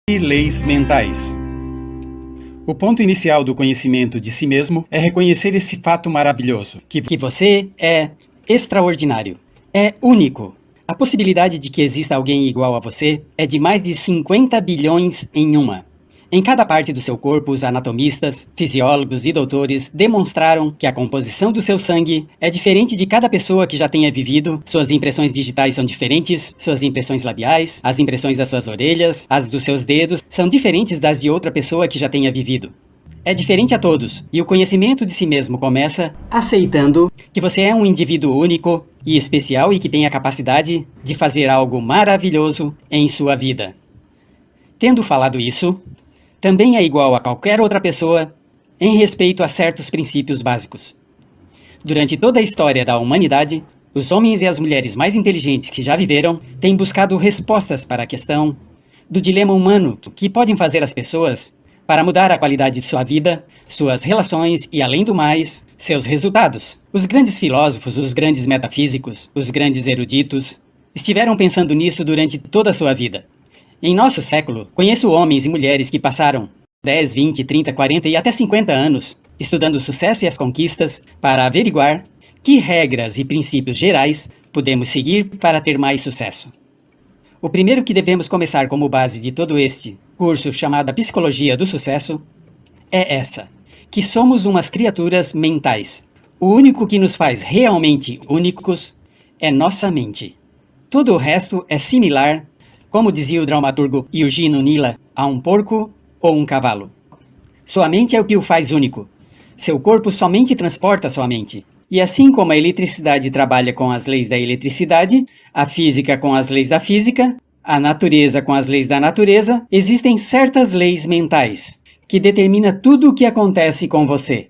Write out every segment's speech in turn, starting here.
E leis mentais. O ponto inicial do conhecimento de si mesmo é reconhecer esse fato maravilhoso, que você é extraordinário, é único. A possibilidade de que exista alguém igual a você é de mais de 50 bilhões em uma. Em cada parte do seu corpo, os anatomistas, fisiólogos e doutores demonstraram que a composição do seu sangue é diferente de cada pessoa que já tenha vivido, suas impressões digitais são diferentes, suas impressões labiais, as impressões das suas orelhas, as dos seus dedos, são diferentes das de outra pessoa que já tenha vivido. É diferente a todos, e o conhecimento de si mesmo começa aceitando que você é um indivíduo único e especial e que tem a capacidade de fazer algo maravilhoso em sua vida. Tendo falado isso, também é igual a qualquer outra pessoa em respeito a certos princípios básicos. Durante toda a história da humanidade, os homens e as mulheres mais inteligentes que já viveram têm buscado respostas para a questão do dilema humano que podem fazer as pessoas para mudar a qualidade de sua vida, suas relações e, além do mais, seus resultados. Os grandes filósofos, os grandes metafísicos, os grandes eruditos estiveram pensando nisso durante toda a sua vida. Em nosso século, conheço homens e mulheres que passaram 10, 20, 30, 40 e até 50 anos estudando o sucesso e as conquistas para averiguar que regras e princípios gerais podemos seguir para ter mais sucesso. O primeiro que devemos começar como base de todo este curso chamado Psicologia do Sucesso é essa, que somos umas criaturas mentais. O único que nos faz realmente únicos é nossa mente. Todo o resto é similar, como dizia o dramaturgo Eugene O'Neill, a um porco ou um cavalo. Sua mente é o que o faz único. Seu corpo somente transporta sua mente. E assim como a eletricidade trabalha com as leis da eletricidade, a física com as leis da física, a natureza com as leis da natureza, existem certas leis mentais que determinam tudo o que acontece com você.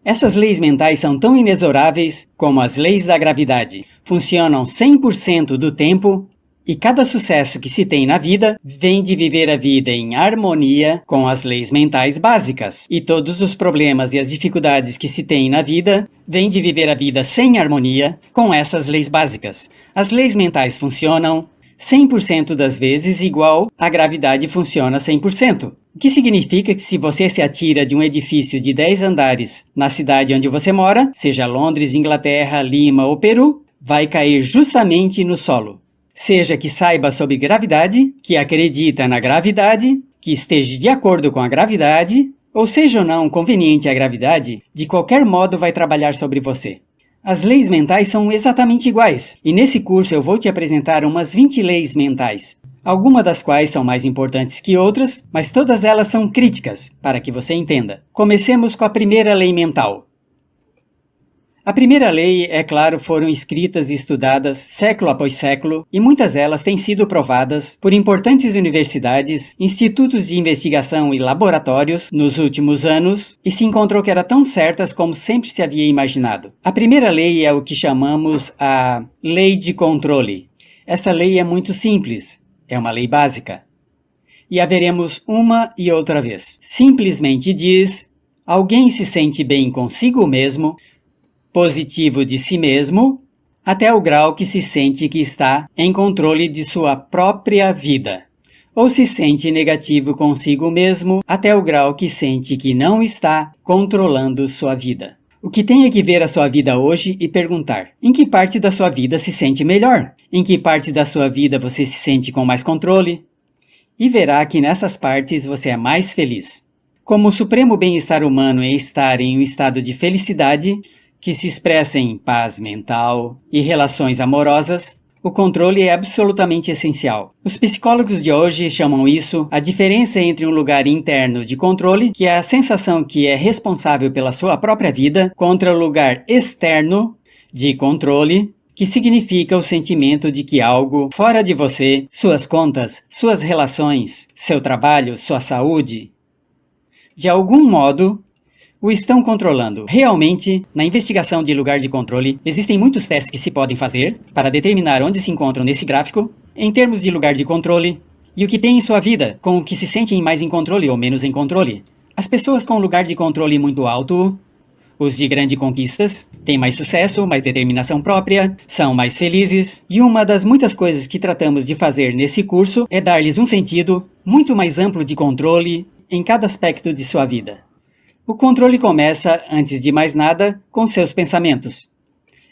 Essas leis mentais são tão inexoráveis como as leis da gravidade. Funcionam 100% do tempo. E cada sucesso que se tem na vida vem de viver a vida em harmonia com as leis mentais básicas. E todos os problemas e as dificuldades que se tem na vida vêm de viver a vida sem harmonia com essas leis básicas. As leis mentais funcionam 100% das vezes igual a gravidade funciona 100%. O que significa que se você se atira de um edifício de 10 andares na cidade onde você mora, seja Londres, Inglaterra, Lima ou Peru, vai cair justamente no solo. Seja que saiba sobre gravidade, que acredita na gravidade, que esteja de acordo com a gravidade, ou seja ou não conveniente a gravidade, de qualquer modo vai trabalhar sobre você. As leis mentais são exatamente iguais, e nesse curso eu vou te apresentar umas 20 leis mentais, algumas das quais são mais importantes que outras, mas todas elas são críticas, para que você entenda. Comecemos com a primeira lei mental. A primeira lei, é claro, foram escritas e estudadas século após século e muitas delas têm sido provadas por importantes universidades, institutos de investigação e laboratórios nos últimos anos e se encontrou que eram tão certas como sempre se havia imaginado. A primeira lei é o que chamamos a lei de controle. Essa lei é muito simples, é uma lei básica. E a veremos uma e outra vez. Simplesmente diz: alguém se sente bem consigo mesmo, positivo de si mesmo, até o grau que se sente que está em controle de sua própria vida. Ou se sente negativo consigo mesmo, até o grau que sente que não está controlando sua vida. O que tem é que ver a sua vida hoje e perguntar: em que parte da sua vida se sente melhor? Em que parte da sua vida você se sente com mais controle? E verá que nessas partes você é mais feliz. Como o supremo bem-estar humano é estar em um estado de felicidade, que se expressa em paz mental e relações amorosas, o controle é absolutamente essencial. Os psicólogos de hoje chamam isso a diferença entre um lugar interno de controle, que é a sensação que é responsável pela sua própria vida, contra o lugar externo de controle, que significa o sentimento de que algo fora de você, suas contas, suas relações, seu trabalho, sua saúde, de algum modo o estão controlando. Realmente, na investigação de lugar de controle, existem muitos testes que se podem fazer para determinar onde se encontram nesse gráfico, em termos de lugar de controle, e o que tem em sua vida, com o que se sentem mais em controle ou menos em controle. As pessoas com lugar de controle muito alto, Os de grandes conquistas têm mais sucesso, mais determinação própria, são mais felizes, e uma das muitas coisas que tratamos de fazer nesse curso é dar-lhes um sentido muito mais amplo de controle em cada aspecto de sua vida. O controle começa, antes de mais nada, com seus pensamentos.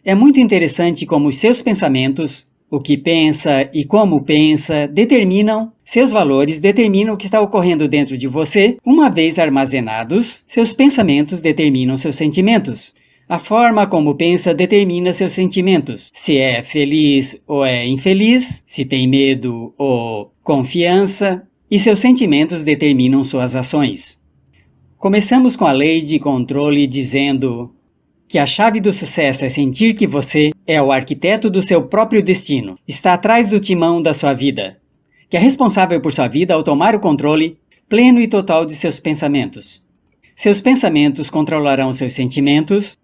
É muito interessante como os seus pensamentos, o que pensa e como pensa, determinam, seus valores determinam o que está ocorrendo dentro de você. Uma vez armazenados, seus pensamentos determinam seus sentimentos. A forma como pensa determina seus sentimentos. Se é feliz ou é infeliz, se tem medo ou confiança, e seus sentimentos determinam suas ações. Começamos com a lei de controle dizendo que a chave do sucesso é sentir que você é o arquiteto do seu próprio destino, está atrás do timão da sua vida, que é responsável por sua vida ao tomar o controle pleno e total de seus pensamentos. Seus pensamentos controlarão seus sentimentos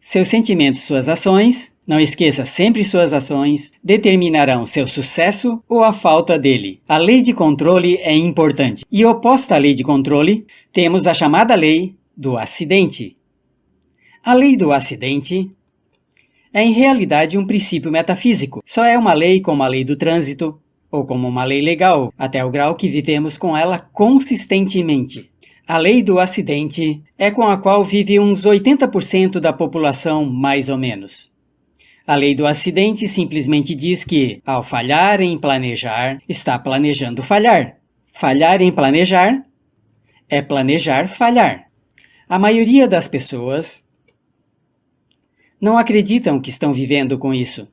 suas ações, não esqueça sempre suas ações, determinarão seu sucesso ou a falta dele. A lei de controle é importante. E oposta à lei de controle, temos a chamada lei do acidente. A lei do acidente é em realidade um princípio metafísico. Só é uma lei como a lei do trânsito, ou como uma lei legal, até o grau que vivemos com ela consistentemente. A lei do acidente é com a qual vive uns 80% da população, mais ou menos. A lei do acidente simplesmente diz que, ao falhar em planejar, está planejando falhar. Falhar em planejar é planejar falhar. A maioria das pessoas não acreditam que estão vivendo com isso.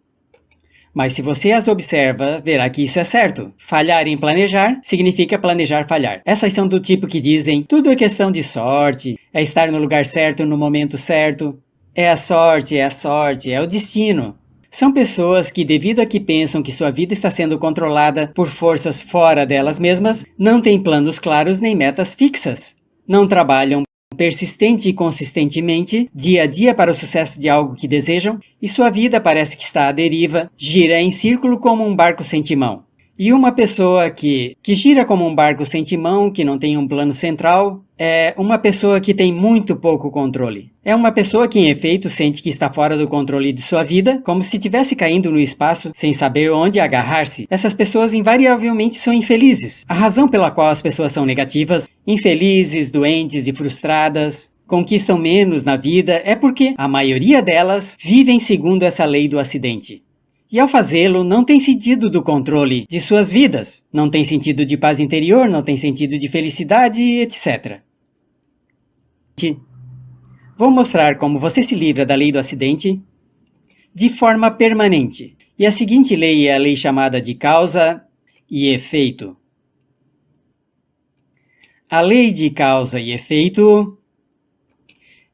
Mas se você as observa, verá que isso é certo. Falhar em planejar significa planejar falhar. Essas são do tipo que dizem, tudo é questão de sorte, é estar no lugar certo no momento certo. É a sorte, é o destino. São pessoas que, devido a que pensam que sua vida está sendo controlada por forças fora delas mesmas, não têm planos claros nem metas fixas. Não trabalham persistente e consistentemente, dia a dia para o sucesso de algo que desejam, e sua vida parece que está à deriva, gira em círculo como um barco sem timão. E uma pessoa que gira como um barco sem timão, que não tem um plano central, é uma pessoa que tem muito pouco controle. É uma pessoa que, em efeito, sente que está fora do controle de sua vida, como se estivesse caindo no espaço sem saber onde agarrar-se. Essas pessoas invariavelmente são infelizes. A razão pela qual as pessoas são negativas, infelizes, doentes e frustradas, conquistam menos na vida é porque a maioria delas vivem segundo essa lei do acidente. E ao fazê-lo, não tem sentido do controle de suas vidas, não tem sentido de paz interior, não tem sentido de felicidade, etc. Vou mostrar como você se livra da lei do acidente de forma permanente. E a seguinte lei é a lei chamada de causa e efeito. A lei de causa e efeito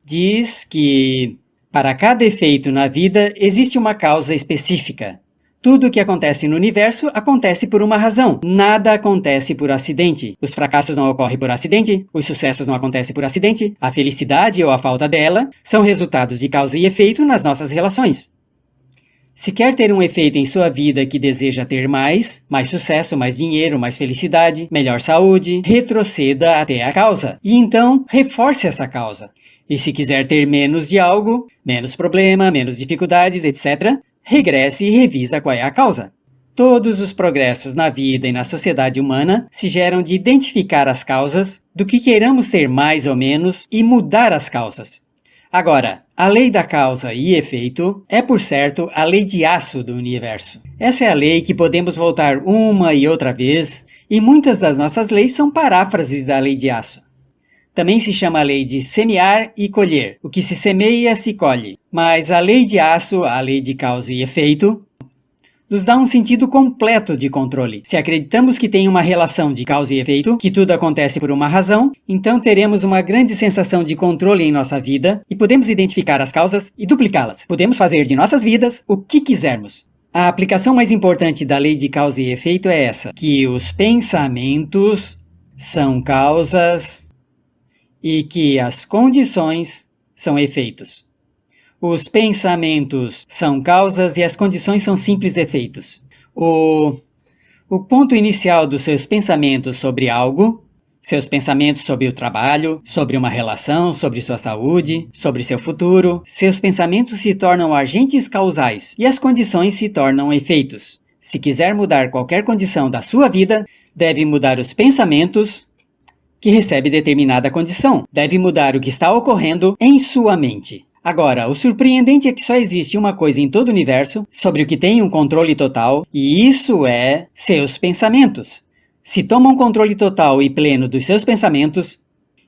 diz que para cada efeito na vida existe uma causa específica. Tudo o que acontece no universo acontece por uma razão. Nada acontece por acidente. Os fracassos não ocorrem por acidente, os sucessos não acontecem por acidente, a felicidade ou a falta dela são resultados de causa e efeito nas nossas relações. Se quer ter um efeito em sua vida que deseja ter mais sucesso, mais dinheiro, mais felicidade, melhor saúde, retroceda até a causa. E então, reforce essa causa. E se quiser ter menos de algo, menos problema, menos dificuldades, etc., regresse e revisa qual é a causa. Todos os progressos na vida e na sociedade humana se geram de identificar as causas do que queiramos ter mais ou menos e mudar as causas. Agora, a lei da causa e efeito é, por certo, a lei de aço do universo. Essa é a lei que podemos voltar uma e outra vez, e muitas das nossas leis são paráfrases da lei de aço. Também se chama a lei de semear e colher. O que se semeia, se colhe. Mas a lei de aço, a lei de causa e efeito, nos dá um sentido completo de controle. Se acreditamos que tem uma relação de causa e efeito, que tudo acontece por uma razão, então teremos uma grande sensação de controle em nossa vida e podemos identificar as causas e duplicá-las. Podemos fazer de nossas vidas o que quisermos. A aplicação mais importante da lei de causa e efeito é essa, que os pensamentos são causas e que as condições são efeitos. Os pensamentos são causas e as condições são simples efeitos. O ponto inicial dos seus pensamentos sobre algo Seus pensamentos sobre o trabalho, sobre uma relação, sobre sua saúde, sobre seu futuro. Seus pensamentos se tornam agentes causais e as condições se tornam efeitos. Se quiser mudar qualquer condição da sua vida, deve mudar os pensamentos que recebe determinada condição. Deve mudar o que está ocorrendo em sua mente. Agora, o surpreendente é que só existe uma coisa em todo o universo sobre o que tem um controle total, e isso é seus pensamentos. Se toma um controle total e pleno dos seus pensamentos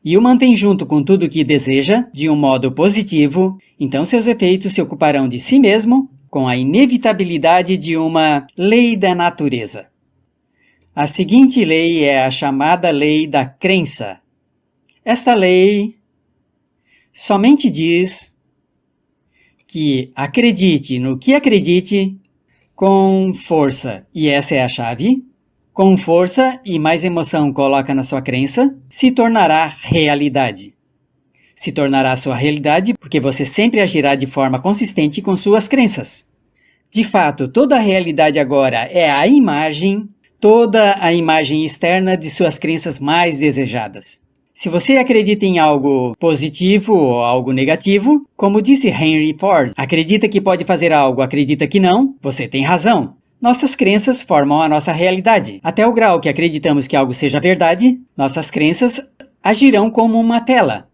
e o mantém junto com tudo o que deseja, de um modo positivo, então seus efeitos se ocuparão de si mesmo com a inevitabilidade de uma lei da natureza. A seguinte lei é a chamada lei da crença. Esta lei somente diz que acredite no que acredite com força, e essa é a chave. Com força e mais emoção coloca na sua crença, se tornará realidade. Se tornará sua realidade porque você sempre agirá de forma consistente com suas crenças. De fato, toda a realidade agora é a imagem, toda a imagem externa de suas crenças mais desejadas. Se você acredita em algo positivo ou algo negativo, como disse Henry Ford, acredita que pode fazer algo, acredita que não, você tem razão. Nossas crenças formam a nossa realidade. Até o grau que acreditamos que algo seja verdade, nossas crenças agirão como uma tela.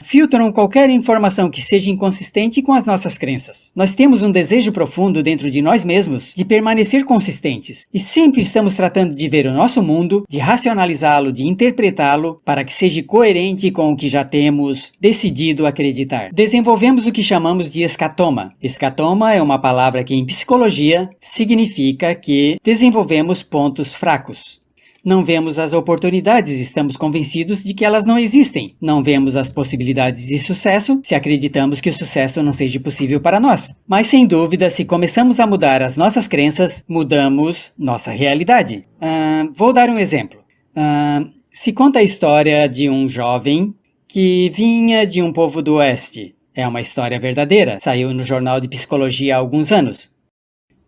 Filtram qualquer informação que seja inconsistente com as nossas crenças. Nós temos um desejo profundo dentro de nós mesmos de permanecer consistentes e sempre estamos tratando de ver o nosso mundo, de racionalizá-lo, de interpretá-lo para que seja coerente com o que já temos decidido acreditar. Desenvolvemos o que chamamos de escatoma. Escatoma é uma palavra que em psicologia significa que desenvolvemos pontos fracos. Não vemos as oportunidades, estamos convencidos de que elas não existem. Não vemos as possibilidades de sucesso se acreditamos que o sucesso não seja possível para nós. Mas sem dúvida, se começamos a mudar as nossas crenças, mudamos nossa realidade. Vou dar um exemplo. Se conta a história de um jovem que vinha de um povo do oeste. É uma história verdadeira, saiu no jornal de psicologia há alguns anos.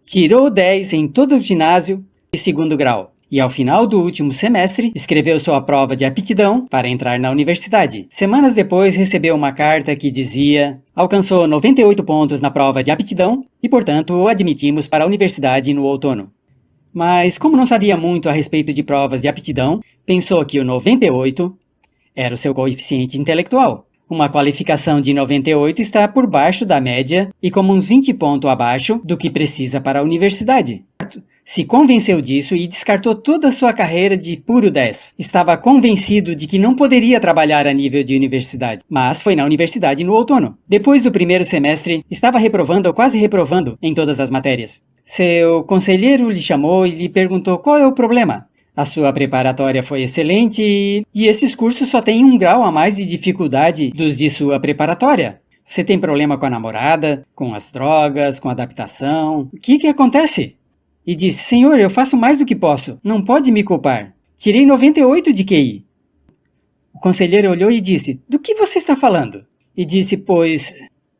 Tirou 10 em todo o ginásio de segundo grau. E ao final do último semestre, escreveu sua prova de aptidão para entrar na universidade. Semanas depois, recebeu uma carta que dizia: alcançou 98 pontos na prova de aptidão e, portanto, o admitimos para a universidade no outono. Mas, como não sabia muito a respeito de provas de aptidão, pensou que o 98 era o seu coeficiente intelectual. Uma qualificação de 98 está por baixo da média e como uns 20 pontos abaixo do que precisa para a universidade. Se convenceu disso e descartou toda a sua carreira de puro 10. Estava convencido de que não poderia trabalhar a nível de universidade, mas foi na universidade no outono. Depois do primeiro semestre, estava reprovando ou quase reprovando em todas as matérias. Seu conselheiro lhe chamou e lhe perguntou qual é o problema. A sua preparatória foi excelente e esses cursos só têm 1 grau a mais de dificuldade dos de sua preparatória. Você tem problema com a namorada, com as drogas, com a adaptação. O que acontece? E disse: Senhor, eu faço mais do que posso. Não pode me culpar. Tirei 98 de QI. O conselheiro olhou e disse: do que você está falando? E disse: pois,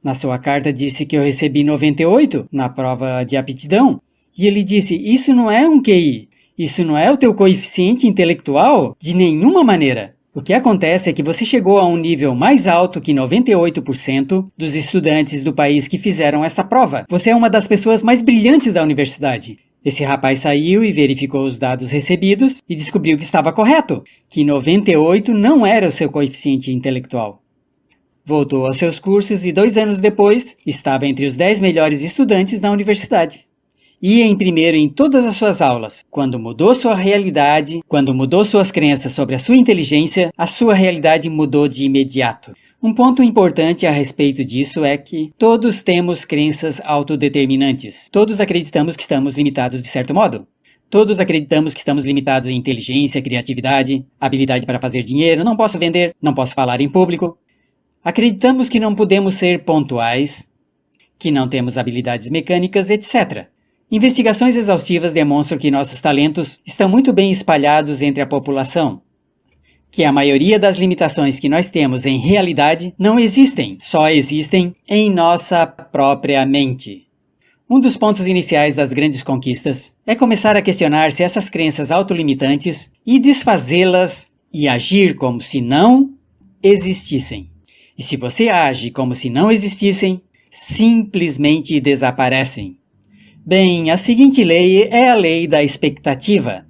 na sua carta disse que eu recebi 98 na prova de aptidão. E ele disse: isso não é um QI. Isso não é o teu coeficiente intelectual? De nenhuma maneira. O que acontece é que você chegou a um nível mais alto que 98% dos estudantes do país que fizeram essa prova. Você é uma das pessoas mais brilhantes da universidade. Esse rapaz saiu e verificou os dados recebidos e descobriu que estava correto, que 98 não era o seu coeficiente intelectual. Voltou aos seus cursos e 2 anos depois estava entre os 10 melhores estudantes da universidade. Ia em primeiro em todas as suas aulas. Quando mudou sua realidade, quando mudou suas crenças sobre a sua inteligência, a sua realidade mudou de imediato. Um ponto importante a respeito disso é que todos temos crenças autodeterminantes. Todos acreditamos que estamos limitados de certo modo. Todos acreditamos que estamos limitados em inteligência, criatividade, habilidade para fazer dinheiro, não posso vender, não posso falar em público. Acreditamos que não podemos ser pontuais, que não temos habilidades mecânicas, etc. Investigações exaustivas demonstram que nossos talentos estão muito bem espalhados entre a população. Que a maioria das limitações que nós temos em realidade não existem, só existem em nossa própria mente. Um dos pontos iniciais das grandes conquistas é começar a questionar-se essas crenças autolimitantes e desfazê-las e agir como se não existissem. E se você age como se não existissem, simplesmente desaparecem. Bem, a seguinte lei é a lei da expectativa.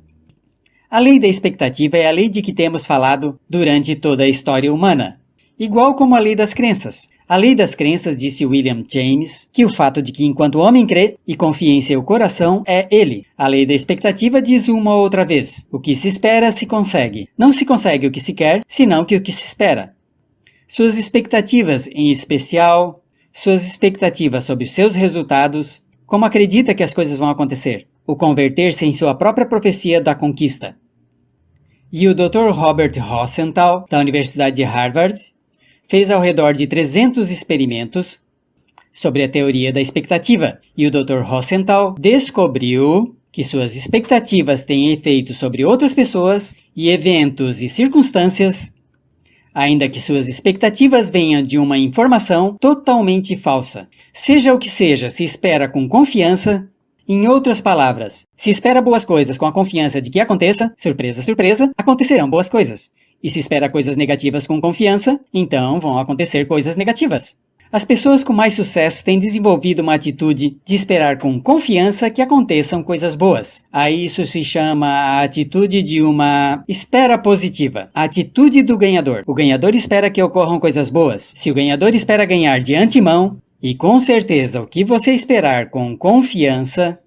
A lei da expectativa é a lei de que temos falado durante toda a história humana, igual como a lei das crenças. A lei das crenças, disse William James, que o fato de que enquanto o homem crê e confia em seu coração é ele. A lei da expectativa diz uma outra vez: o que se espera se consegue. Não se consegue o que se quer, senão que o que se espera. Suas expectativas, em especial, suas expectativas sobre os seus resultados, como acredita que as coisas vão acontecer, o converter-se em sua própria profecia da conquista. E o Dr. Robert Rosenthal, da Universidade de Harvard, fez ao redor de 300 experimentos sobre a teoria da expectativa, e o Dr. Rosenthal descobriu que suas expectativas têm efeito sobre outras pessoas e eventos e circunstâncias, ainda que suas expectativas venham de uma informação totalmente falsa. Seja o que seja, se espera com confiança. Em outras palavras, se espera boas coisas com a confiança de que aconteça, surpresa, surpresa, acontecerão boas coisas. E se espera coisas negativas com confiança, então vão acontecer coisas negativas. As pessoas com mais sucesso têm desenvolvido uma atitude de esperar com confiança que aconteçam coisas boas. A isso se chama a atitude de uma espera positiva, a atitude do ganhador. O ganhador espera que ocorram coisas boas. Se o ganhador espera ganhar de antemão, e com certeza o que você esperar com confiança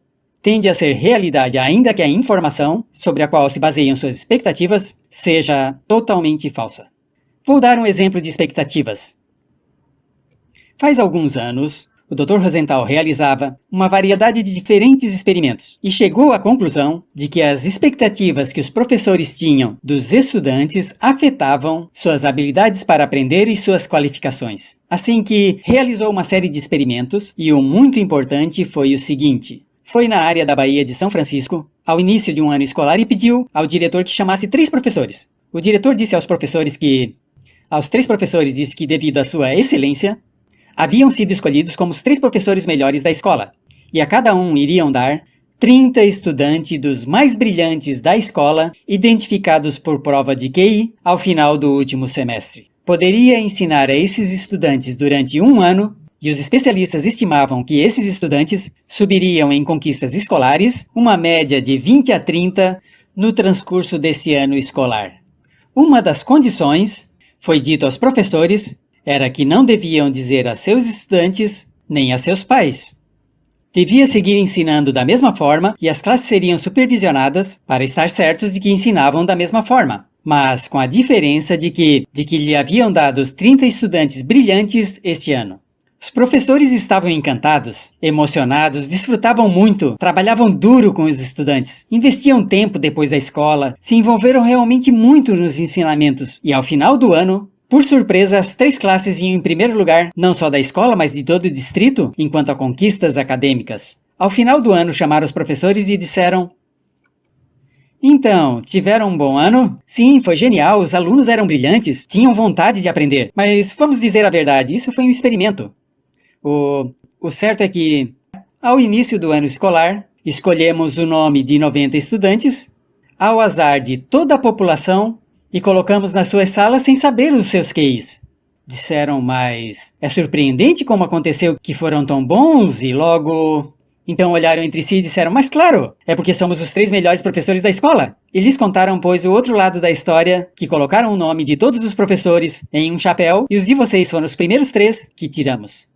tende a ser realidade, ainda que a informação sobre a qual se baseiam suas expectativas seja totalmente falsa. Vou dar um exemplo de expectativas. Faz alguns anos, o Dr. Rosenthal realizava uma variedade de diferentes experimentos e chegou à conclusão de que as expectativas que os professores tinham dos estudantes afetavam suas habilidades para aprender e suas qualificações. Assim que realizou uma série de experimentos e o muito importante foi o seguinte: foi na área da Baía de São Francisco, ao início de um ano escolar, e pediu ao diretor que chamasse 3 professores. O diretor disse aos três professores disse que devido à sua excelência, haviam sido escolhidos como os 3 professores melhores da escola, e a cada um iriam dar 30 estudantes dos mais brilhantes da escola, identificados por prova de QI, ao final do último semestre. Poderia ensinar a esses estudantes durante um ano, e os especialistas estimavam que esses estudantes subiriam em conquistas escolares uma média de 20 a 30 no transcurso desse ano escolar. Uma das condições, foi dito aos professores, era que não deviam dizer a seus estudantes nem a seus pais. Devia seguir ensinando da mesma forma e as classes seriam supervisionadas para estar certos de que ensinavam da mesma forma, mas com a diferença de que lhe haviam dado os 30 estudantes brilhantes este ano. Os professores estavam encantados, emocionados, desfrutavam muito, trabalhavam duro com os estudantes, investiam tempo depois da escola, se envolveram realmente muito nos ensinamentos e ao final do ano, por surpresa, as 3 classes iam em primeiro lugar, não só da escola, mas de todo o distrito, enquanto a conquistas acadêmicas. Ao final do ano, chamaram os professores e disseram: então, tiveram um bom ano? Sim, foi genial, os alunos eram brilhantes, tinham vontade de aprender. Mas vamos dizer a verdade, isso foi um experimento. O certo é que, ao início do ano escolar, escolhemos o nome de 90 estudantes, ao azar de toda a população, e colocamos nas suas salas sem saber os seus QIs. Disseram, mas é surpreendente como aconteceu que foram tão bons e logo... Então olharam entre si e disseram, mas claro, é porque somos os 3 melhores professores da escola. E lhes contaram, pois, o outro lado da história, que colocaram o nome de todos os professores em um chapéu e os de vocês foram os primeiros 3 que tiramos.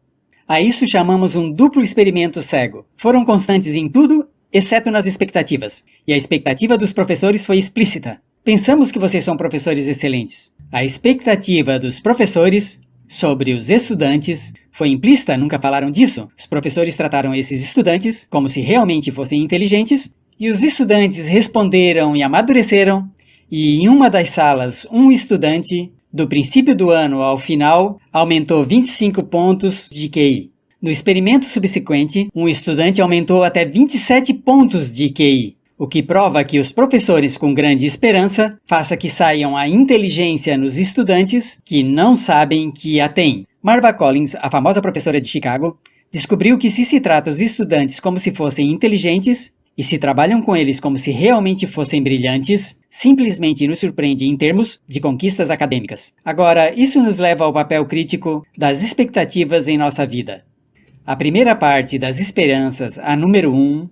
A isso chamamos um duplo experimento cego. Foram constantes em tudo, exceto nas expectativas. E a expectativa dos professores foi explícita. Pensamos que vocês são professores excelentes. A expectativa dos professores sobre os estudantes foi implícita, nunca falaram disso. Os professores trataram esses estudantes como se realmente fossem inteligentes, e os estudantes responderam e amadureceram, e em uma das salas, um estudante, do princípio do ano ao final, aumentou 25 pontos de QI. No experimento subsequente, um estudante aumentou até 27 pontos de QI. O que prova que os professores com grande esperança faça que saiam a inteligência nos estudantes que não sabem que a têm. Marva Collins, a famosa professora de Chicago, Descobriu que se trata os estudantes como se fossem inteligentes e se trabalham com eles como se realmente fossem brilhantes, simplesmente nos surpreende em termos de conquistas acadêmicas. Agora, isso nos leva ao papel crítico das expectativas em nossa vida. A primeira parte das esperanças, a número 1,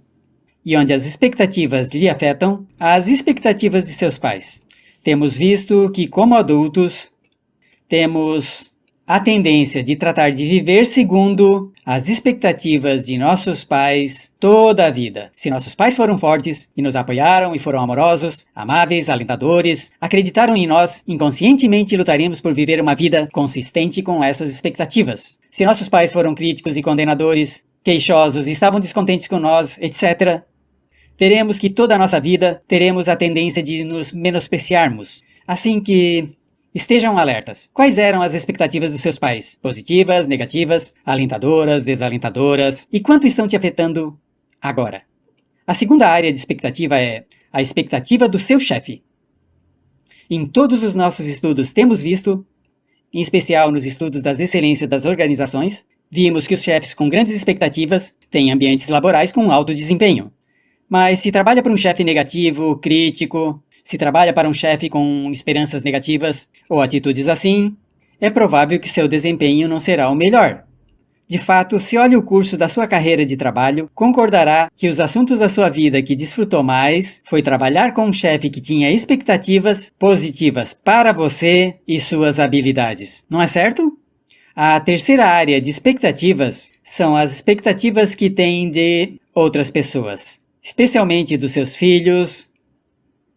e onde as expectativas lhe afetam, as expectativas de seus pais. Temos visto que, como adultos, temos a tendência de tratar de viver segundo as expectativas de nossos pais toda a vida. Se nossos pais foram fortes e nos apoiaram e foram amorosos, amáveis, alentadores, acreditaram em nós, inconscientemente lutaremos por viver uma vida consistente com essas expectativas. Se nossos pais foram críticos e condenadores, queixosos e estavam descontentes com nós, etc., teremos que toda a nossa vida teremos a tendência de nos menospreciarmos. Assim que estejam alertas. Quais eram as expectativas dos seus pais? Positivas, negativas, alentadoras, desalentadoras? E quanto estão te afetando agora? A segunda área de expectativa é a expectativa do seu chefe. Em todos os nossos estudos temos visto, em especial nos estudos das excelências das organizações, vimos que os chefes com grandes expectativas têm ambientes laborais com alto desempenho. Mas se trabalha para um chefe negativo, crítico, se trabalha para um chefe com esperanças negativas ou atitudes assim, é provável que seu desempenho não será o melhor. De fato, se olha o curso da sua carreira de trabalho, concordará que os assuntos da sua vida que desfrutou mais foi trabalhar com um chefe que tinha expectativas positivas para você e suas habilidades. Não é certo? A terceira área de expectativas são as expectativas que tem de outras pessoas, especialmente dos seus filhos,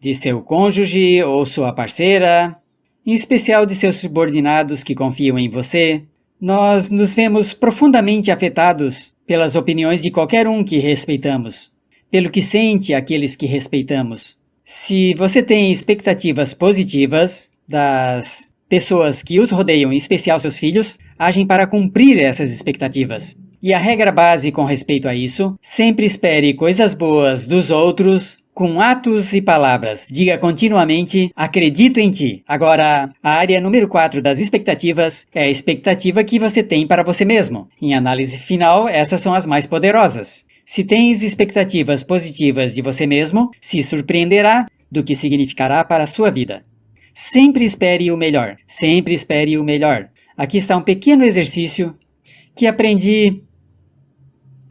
de seu cônjuge ou sua parceira, em especial de seus subordinados que confiam em você. Nós nos vemos profundamente afetados pelas opiniões de qualquer um que respeitamos, pelo que sente aqueles que respeitamos. Se você tem expectativas positivas das pessoas que os rodeiam, em especial seus filhos, agem para cumprir essas expectativas. E a regra base com respeito a isso, sempre espere coisas boas dos outros com atos e palavras. Diga continuamente, acredito em ti. Agora, a área número 4 das expectativas é a expectativa que você tem para você mesmo. Em análise final, essas são as mais poderosas. Se tens expectativas positivas de você mesmo, se surpreenderá do que significará para a sua vida. Sempre espere o melhor. Sempre espere o melhor. Aqui está um pequeno exercício que aprendi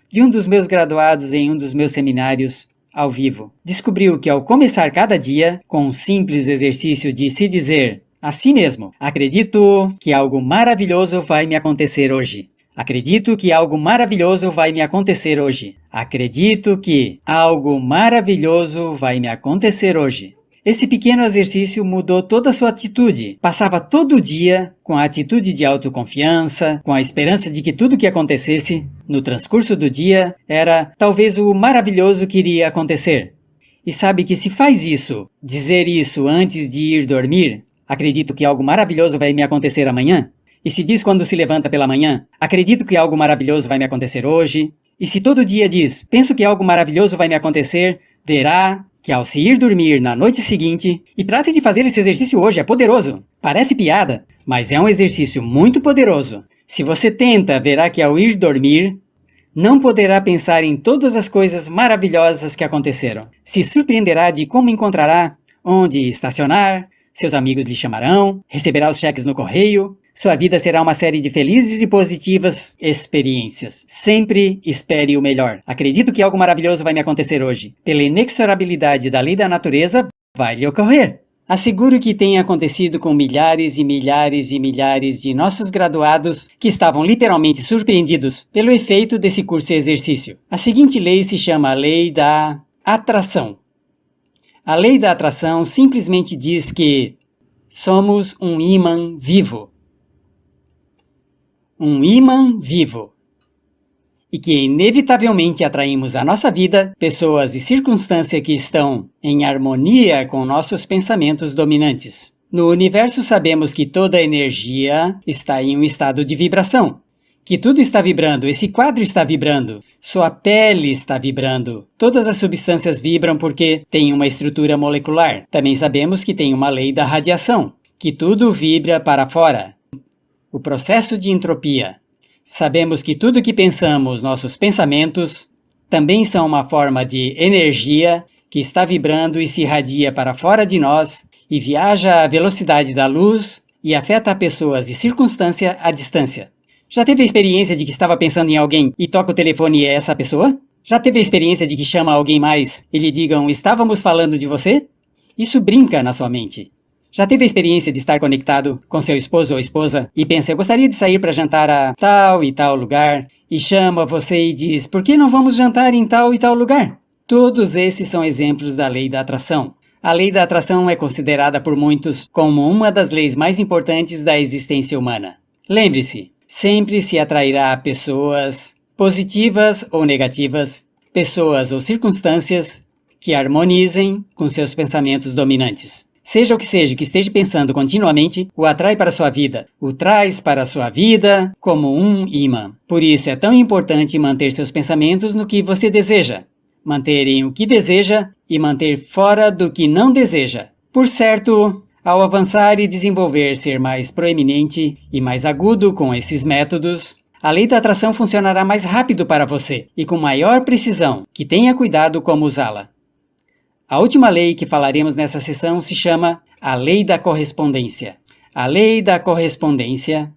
de um dos meus graduados em um dos meus seminários ao vivo. Descobriu que ao começar cada dia com um simples exercício de se dizer a si mesmo: acredito que algo maravilhoso vai me acontecer hoje. Acredito que algo maravilhoso vai me acontecer hoje. Acredito que algo maravilhoso vai me acontecer hoje. Esse pequeno exercício mudou toda a sua atitude. Passava todo o dia com a atitude de autoconfiança, com a esperança de que tudo que acontecesse no transcurso do dia era talvez o maravilhoso que iria acontecer. E sabe que se faz isso, dizer isso antes de ir dormir, acredito que algo maravilhoso vai me acontecer amanhã. E se diz quando se levanta pela manhã, acredito que algo maravilhoso vai me acontecer hoje. E se todo dia diz, penso que algo maravilhoso vai me acontecer, verá que ao se ir dormir na noite seguinte, e trate de fazer esse exercício hoje, é poderoso. Parece piada, mas é um exercício muito poderoso. Se você tenta, verá que ao ir dormir, não poderá pensar em todas as coisas maravilhosas que aconteceram. Se surpreenderá de como encontrará onde estacionar, seus amigos lhe chamarão, receberá os cheques no correio. Sua vida será uma série de felizes e positivas experiências. Sempre espere o melhor. Acredito que algo maravilhoso vai me acontecer hoje. Pela inexorabilidade da lei da natureza, vai lhe ocorrer. Asseguro que tenha acontecido com milhares e milhares e milhares de nossos graduados que estavam literalmente surpreendidos pelo efeito desse curso e exercício. A seguinte lei se chama a lei da atração. A lei da atração simplesmente diz que somos um ímã vivo. Um ímã vivo. E que inevitavelmente atraímos à nossa vida pessoas e circunstâncias que estão em harmonia com nossos pensamentos dominantes. No universo sabemos que toda energia está em um estado de vibração. Que tudo está vibrando, esse quadro está vibrando, sua pele está vibrando. Todas as substâncias vibram porque têm uma estrutura molecular. Também sabemos que tem uma lei da radiação, que tudo vibra para fora. O processo de entropia. Sabemos que tudo que pensamos, nossos pensamentos, também são uma forma de energia que está vibrando e se irradia para fora de nós e viaja à velocidade da luz e afeta pessoas e circunstância à distância. Já teve a experiência de que estava pensando em alguém e toca o telefone e é essa pessoa? Já teve a experiência de que chama alguém mais e lhe digam estávamos falando de você? Isso brinca na sua mente. Já teve a experiência de estar conectado com seu esposo ou esposa e pensa, eu gostaria de sair para jantar a tal e tal lugar, e chama você e diz, por que não vamos jantar em tal e tal lugar? Todos esses são exemplos da lei da atração. A lei da atração é considerada por muitos como uma das leis mais importantes da existência humana. Lembre-se, sempre se atrairá pessoas positivas ou negativas, pessoas ou circunstâncias que harmonizem com seus pensamentos dominantes. Seja o que seja que esteja pensando continuamente, o atrai para a sua vida, o traz para a sua vida como um imã. Por isso é tão importante manter seus pensamentos no que você deseja, manter em o que deseja e manter fora do que não deseja. Por certo, ao avançar e desenvolver ser mais proeminente e mais agudo com esses métodos, a lei da atração funcionará mais rápido para você e com maior precisão, que tenha cuidado como usá-la. A última lei que falaremos nessa sessão se chama a lei da correspondência. A lei da correspondência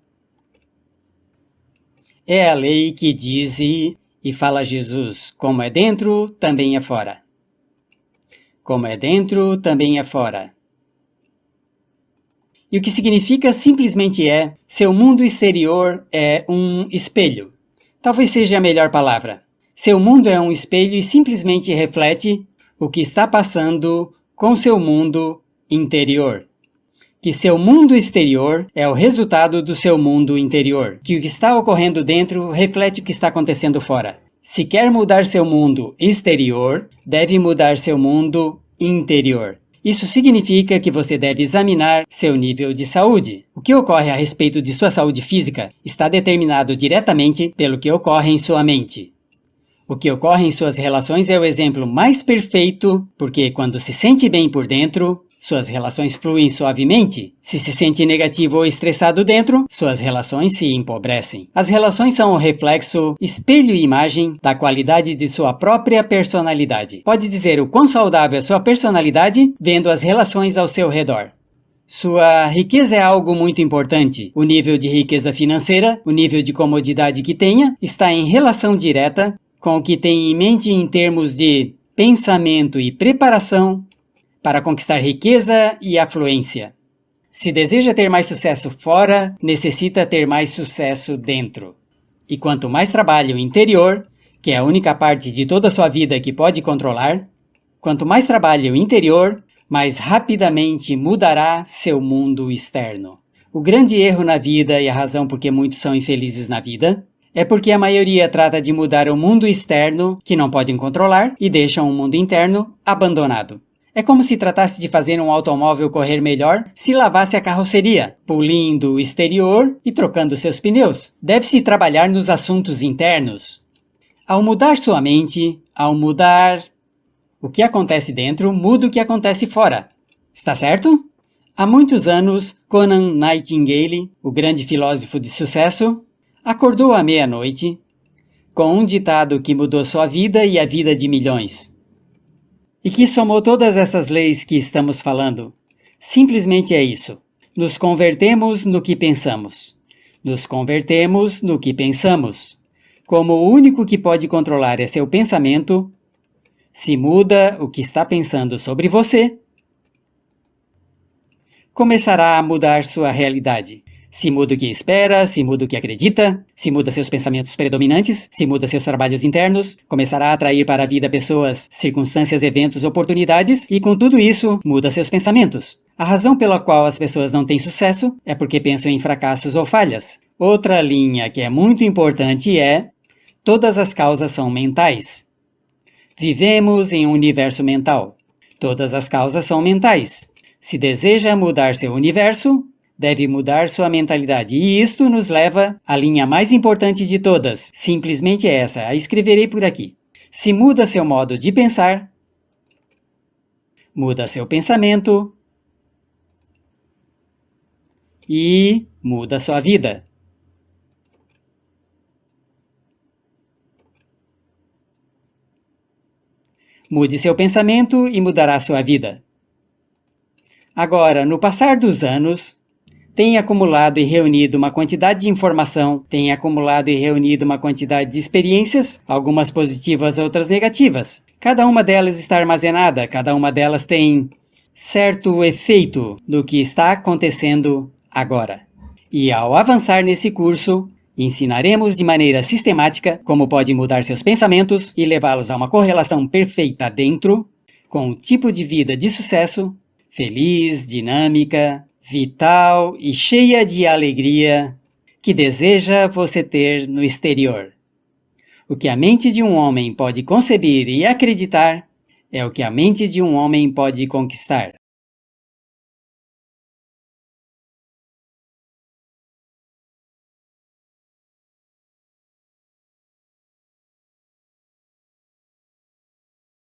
é a lei que diz e fala Jesus, como é dentro, também é fora. Como é dentro, também é fora. E o que significa simplesmente é, seu mundo exterior é um espelho. Talvez seja a melhor palavra. Seu mundo é um espelho e simplesmente reflete o que está passando com seu mundo interior. Que seu mundo exterior é o resultado do seu mundo interior. Que o que está ocorrendo dentro reflete o que está acontecendo fora. Se quer mudar seu mundo exterior, deve mudar seu mundo interior. Isso significa que você deve examinar seu nível de saúde. O que ocorre a respeito de sua saúde física está determinado diretamente pelo que ocorre em sua mente. O que ocorre em suas relações é o exemplo mais perfeito, porque quando se sente bem por dentro, suas relações fluem suavemente. Se se sente negativo ou estressado dentro, suas relações se empobrecem. As relações são o reflexo, espelho e imagem da qualidade de sua própria personalidade. Pode dizer o quão saudável é sua personalidade vendo as relações ao seu redor. Sua riqueza é algo muito importante. O nível de riqueza financeira, o nível de comodidade que tenha, está em relação direta com o que tem em mente em termos de pensamento e preparação para conquistar riqueza e afluência. Se deseja ter mais sucesso fora, necessita ter mais sucesso dentro. E quanto mais trabalho interior, que é a única parte de toda a sua vida que pode controlar, quanto mais trabalho interior, mais rapidamente mudará seu mundo externo. O grande erro na vida e a razão por que muitos são infelizes na vida é porque a maioria trata de mudar o mundo externo, que não podem controlar, e deixam o mundo interno abandonado. É como se tratasse de fazer um automóvel correr melhor se lavasse a carroceria, polindo o exterior e trocando seus pneus. Deve-se trabalhar nos assuntos internos. Ao mudar sua mente, ao mudar o que acontece dentro, muda o que acontece fora. Está certo? Há muitos anos, Conan Nightingale, o grande filósofo de sucesso, acordou à meia-noite com um ditado que mudou sua vida e a vida de milhões. E que somou todas essas leis que estamos falando. Simplesmente é isso. Nos convertemos no que pensamos. Nos convertemos no que pensamos. Como o único que pode controlar é seu pensamento, se muda o que está pensando sobre você, começará a mudar sua realidade. Se muda o que espera, se muda o que acredita, se muda seus pensamentos predominantes, se muda seus trabalhos internos, começará a atrair para a vida pessoas, circunstâncias, eventos, oportunidades e com tudo isso, muda seus pensamentos. A razão pela qual as pessoas não têm sucesso é porque pensam em fracassos ou falhas. Outra linha que é muito importante é: todas as causas são mentais. Vivemos em um universo mental. Todas as causas são mentais. Se deseja mudar seu universo, deve mudar sua mentalidade. E isto nos leva à linha mais importante de todas. Simplesmente essa. A escreverei por aqui. Se muda seu modo de pensar, muda seu pensamento e muda sua vida. Mude seu pensamento e mudará sua vida. Agora, no passar dos anos, tem acumulado e reunido uma quantidade de informação, tem acumulado e reunido uma quantidade de experiências, algumas positivas, outras negativas. Cada uma delas está armazenada, cada uma delas tem certo efeito no que está acontecendo agora. E ao avançar nesse curso, ensinaremos de maneira sistemática como pode mudar seus pensamentos e levá-los a uma correlação perfeita dentro, com o tipo de vida de sucesso, feliz, dinâmica, vital e cheia de alegria que deseja você ter no exterior. O que a mente de um homem pode conceber e acreditar é o que a mente de um homem pode conquistar.